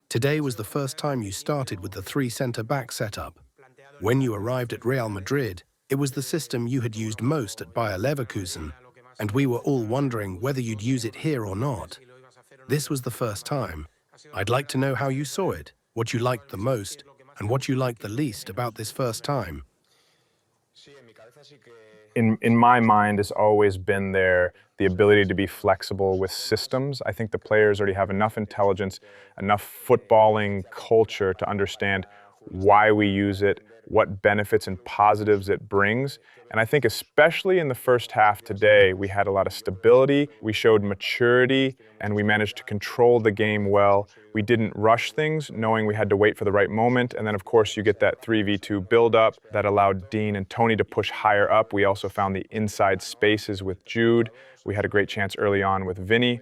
Today was the first time you started with the three centre-back setup. When you arrived at Real Madrid, it was the system you had used most at Bayer Leverkusen, and we were all wondering whether you'd use it here or not. This was the first time. I'd like to know how you saw it, what you liked the most, and what you liked the least about this first time. In my mind, it's always been there, the ability to be flexible with systems. I think the players already have enough intelligence, enough footballing culture to understand why we use it, what benefits and positives it brings. And I think especially in the first half today, we had a lot of stability, we showed maturity, and we managed to control the game well. We didn't rush things, knowing we had to wait for the right moment. And then, of course, you get that 3v2 build-up that allowed Dean and Tony to push higher up. We also found the inside spaces with Jude. We had a great chance early on with Vinny.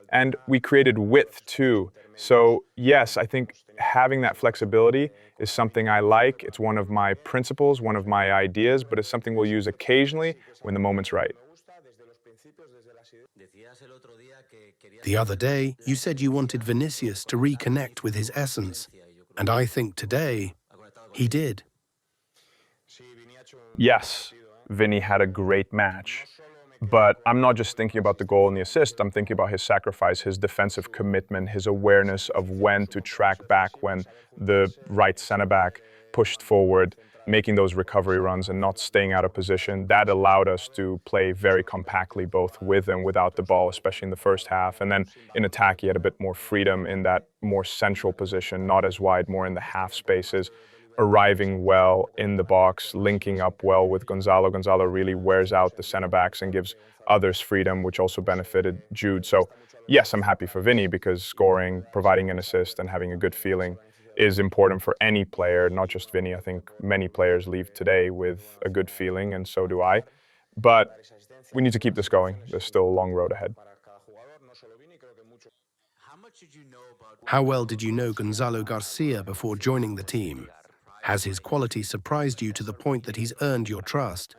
And we created width, too. So, yes, I think having that flexibility is something I like. It's one of my principles, one of my ideas, but it's something we'll use occasionally when the moment's right. The other day, you said you wanted Vinicius to reconnect with his essence, and I think today, he did. Yes, Vinny had a great match, but I'm not just thinking about the goal and the assist. I'm thinking about his sacrifice, his defensive commitment, his awareness of when to track back when the right center-back pushed forward, making those recovery runs and not staying out of position. That allowed us to play very compactly, both with and without the ball, especially in the first half. And then in attack, he had a bit more freedom in that more central position, not as wide, more in the half spaces, arriving well in the box, linking up well with Gonzalo. Gonzalo really wears out the center-backs and gives others freedom, which also benefited Jude. So yes, I'm happy for Vinny because scoring, providing an assist, and having a good feeling is important for any player, not just Vinny. I think many players leave today with a good feeling, and so do I. But we need to keep this going. There's still a long road ahead. How well did you know Gonzalo García before joining the team? Has his quality surprised you to the point that he's earned your trust?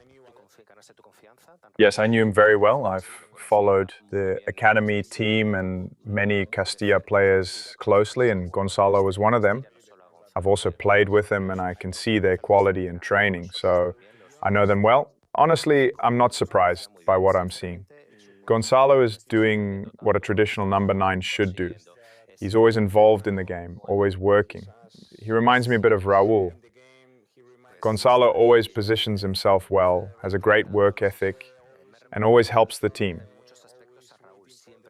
Yes, I knew him very well. I've followed the academy team and many Castilla players closely, and Gonzalo was one of them. I've also played with them, and I can see their quality in training, so I know them well. Honestly, I'm not surprised by what I'm seeing. Gonzalo is doing what a traditional number 9 should do. He's always involved in the game, always working. He reminds me a bit of Raúl. Gonzalo always positions himself well, has a great work ethic, and always helps the team.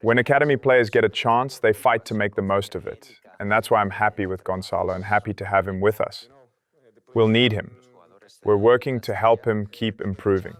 When academy players get a chance, they fight to make the most of it. And that's why I'm happy with Gonzalo and happy to have him with us. We'll need him. We're working to help him keep improving.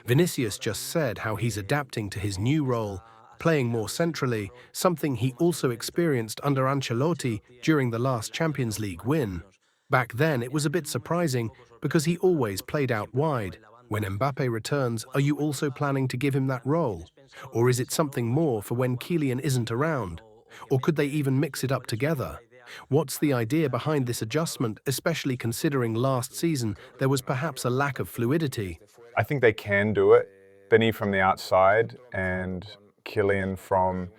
Vinicius just said how he's adapting to his new role, playing more centrally, something he also experienced under Ancelotti during the last Champions League win. Back then, it was a bit surprising because he always played out wide. When Mbappe returns, are you also planning to give him that role? Or is it something more for when Kylian isn't around? Or could they even mix it up together? What's the idea behind this adjustment, especially considering last season there was perhaps a lack of fluidity? I think they can do it. Vinny from the outside and Kylian from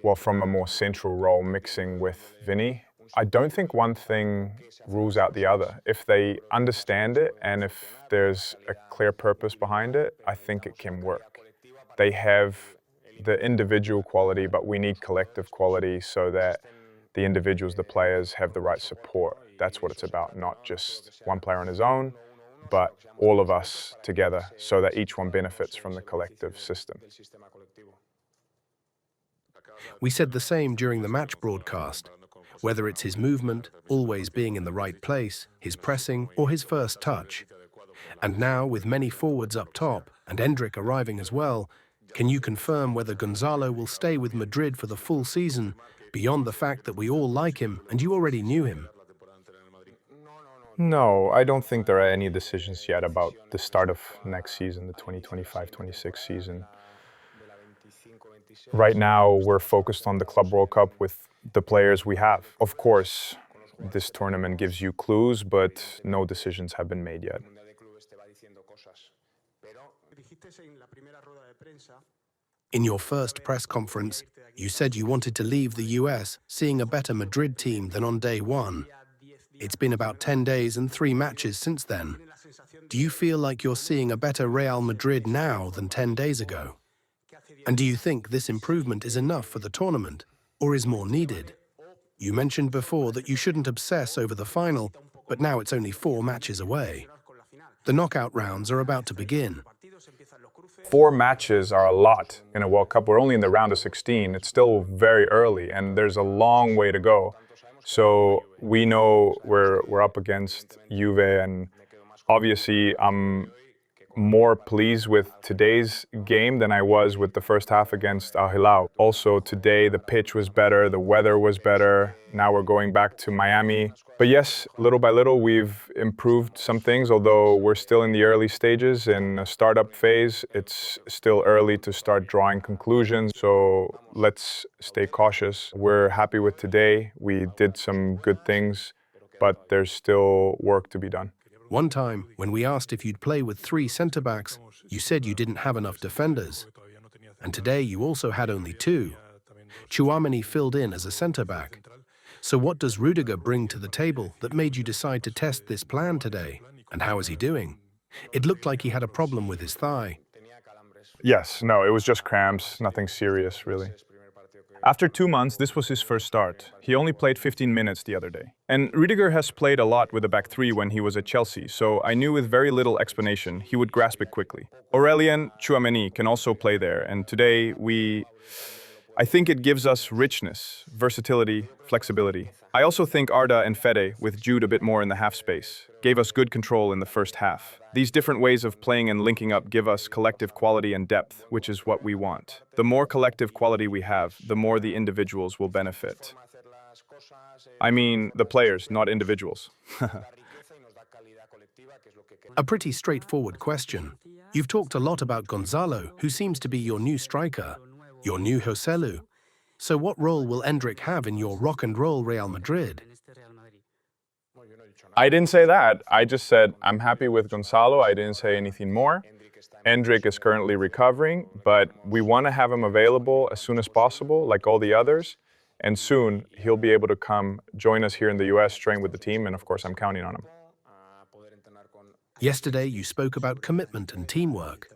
a more central role mixing with Vinny. I don't think one thing rules out the other. If they understand it and if there's a clear purpose behind it, I think it can work. They have the individual quality, but we need collective quality so that the individuals, the players, have the right support. That's what it's about, not just one player on his own, but all of us together so that each one benefits from the collective system. We said the same during the match broadcast. Whether it's his movement, always being in the right place, his pressing, or his first touch. And now, with many forwards up top, and Endrick arriving as well, can you confirm whether Gonzalo will stay with Madrid for the full season, beyond the fact that we all like him and you already knew him? No, I don't think there are any decisions yet about the start of next season, the 2025-26 season. Right now, we're focused on the Club World Cup with the players we have. Of course, this tournament gives you clues, but no decisions have been made yet. In your first press conference, you said you wanted to leave the US seeing a better Madrid team than on day one. It's been about 10 days and 3 matches since then. Do you feel like you're seeing a better Real Madrid now than 10 days ago? And do you think this improvement is enough for the tournament, or is more needed? You mentioned before that you shouldn't obsess over the final, but now it's only 4 matches away. The knockout rounds are about to begin. 4 matches are a lot in a World Cup. We're only in the round of 16. It's still very early, and there's a long way to go. So we know we're up against Juve, and obviously I'm more pleased with today's game than I was with the first half against Al Hilal. Also today the pitch was better, the weather was better. Now we're going back to Miami. But yes, little by little we've improved some things, although we're still in the early stages in a startup phase. It's still early to start drawing conclusions, so let's stay cautious. We're happy with today. We did some good things, but there's still work to be done. One time, when we asked if you'd play with 3 centre-backs, you said you didn't have enough defenders. And today you also had only 2. Tchouaméni filled in as a centre-back. So what does Rudiger bring to the table that made you decide to test this plan today? And how is he doing? It looked like he had a problem with his thigh. Yes, no, it was just cramps, nothing serious really. After 2 months, this was his first start. He only played 15 minutes the other day. And Rudiger has played a lot with a back 3 when he was at Chelsea, so I knew with very little explanation he would grasp it quickly. Aurelien Tchouaméni can also play there, and today I think it gives us richness, versatility, flexibility. I also think Arda and Fede, with Jude a bit more in the half space, gave us good control in the first half. These different ways of playing and linking up give us collective quality and depth, which is what we want. The more collective quality we have, the more the individuals will benefit. I mean, the players, not individuals. A pretty straightforward question. You've talked a lot about Gonzalo, who seems to be your new striker, your new Joselu. So what role will Endrick have in your rock and roll Real Madrid? I didn't say that. I just said I'm happy with Gonzalo. I didn't say anything more. Endrick is currently recovering, but we want to have him available as soon as possible, like all the others. And soon he'll be able to come join us here in the US, train with the team, and of course I'm counting on him. Yesterday you spoke about commitment and teamwork.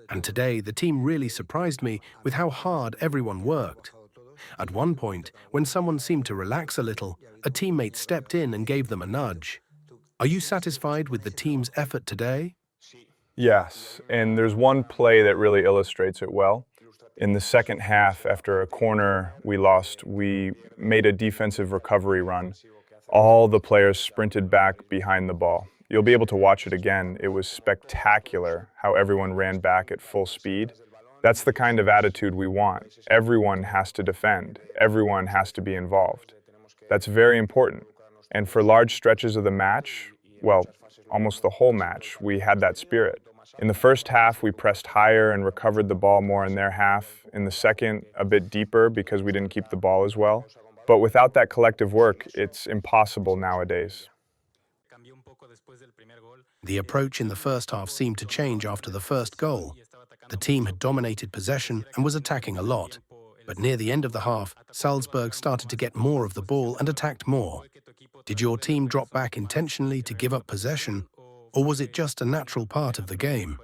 And today the team really surprised me with how hard everyone worked. At one point, when someone seemed to relax a little, a teammate stepped in and gave them a nudge. Are you satisfied with the team's effort today? Yes, and there's one play that really illustrates it well. In the second half, after a corner we lost, we made a defensive recovery run. All the players sprinted back behind the ball. You'll be able to watch it again. It was spectacular how everyone ran back at full speed. That's the kind of attitude we want. Everyone has to defend. Everyone has to be involved. That's very important. And for large stretches of the match, well, almost the whole match, we had that spirit. In the first half, we pressed higher and recovered the ball more in their half. In the second, a bit deeper because we didn't keep the ball as well. But without that collective work, it's impossible nowadays. The approach in the first half seemed to change after the first goal. The team had dominated possession and was attacking a lot. But near the end of the half, Salzburg started to get more of the ball and attacked more. Did your team drop back intentionally to give up possession, or was it just a natural part of the game?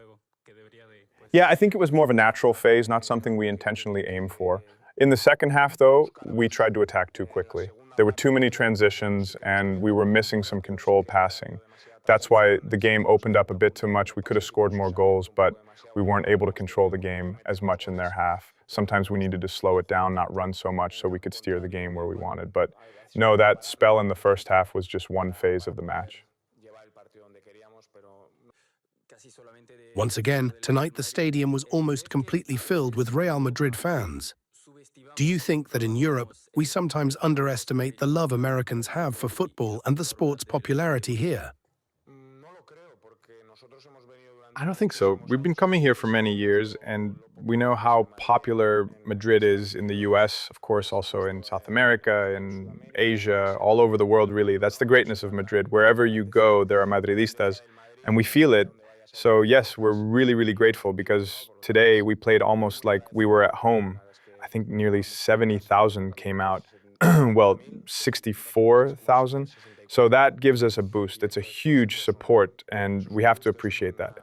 Yeah, I think it was more of a natural phase, not something we intentionally aimed for. In the second half, though, we tried to attack too quickly. There were too many transitions, and we were missing some controlled passing. That's why the game opened up a bit too much. We could have scored more goals, but we weren't able to control the game as much in their half. Sometimes we needed to slow it down, not run so much, so we could steer the game where we wanted. But no, that spell in the first half was just one phase of the match. Once again, tonight the stadium was almost completely filled with Real Madrid fans. Do you think that in Europe, we sometimes underestimate the love Americans have for football and the sport's popularity here? I don't think so. We've been coming here for many years, and we know how popular Madrid is in the US, of course, also in South America, in Asia, all over the world, really. That's the greatness of Madrid. Wherever you go, there are Madridistas, and we feel it. So yes, we're really, really grateful because today we played almost like we were at home. I think nearly 70,000 came out. Well, 64,000. So that gives us a boost. It's a huge support, and we have to appreciate that.